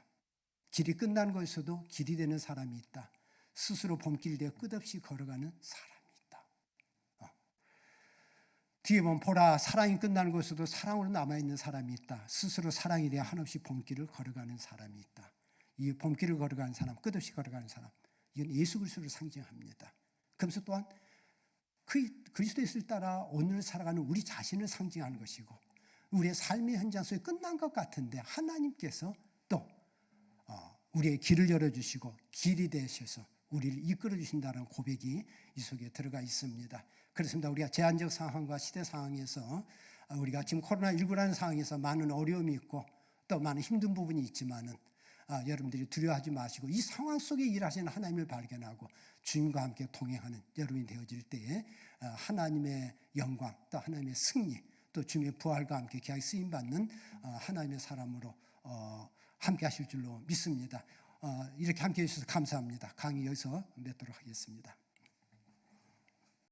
길이 끝나는 곳에서도 길이 되는 사람이 있다. 스스로 봄길이 되어 끝없이 걸어가는 사람이 있다. 뒤에 보면 보라 사랑이 끝나는 곳에서도 사랑으로 남아있는 사람이 있다. 스스로 사랑이 되어 한없이 봄길을 걸어가는 사람이 있다. 이 봄길을 걸어가는 사람, 끝없이 걸어가는 사람, 이건 예수 그리스도를 상징합니다. 그러면서 또한 그리스도를 따라 오늘 살아가는 우리 자신을 상징하는 것이고 우리의 삶의 현장 속에 끝난 것 같은데 하나님께서 또 우리의 길을 열어주시고 길이 되셔서 우리를 이끌어 주신다는 고백이 이 속에 들어가 있습니다. 그렇습니다. 우리가 제한적 상황과 시대 상황에서 우리가 지금 코로나19라는 상황에서 많은 어려움이 있고 또 많은 힘든 부분이 있지만은 여러분들이 두려워하지 마시고 이 상황 속에 일하시는 하나님을 발견하고 주님과 함께 동행하는 여러분이 되어질 때에 하나님의 영광 또 하나님의 승리 또 주님의 부활과 함께 귀하게 쓰임받는 하나님의 사람으로 함께 하실 줄로 믿습니다. 이렇게 함께 해주셔서 감사합니다. 강의 여기서 맺도록 하겠습니다.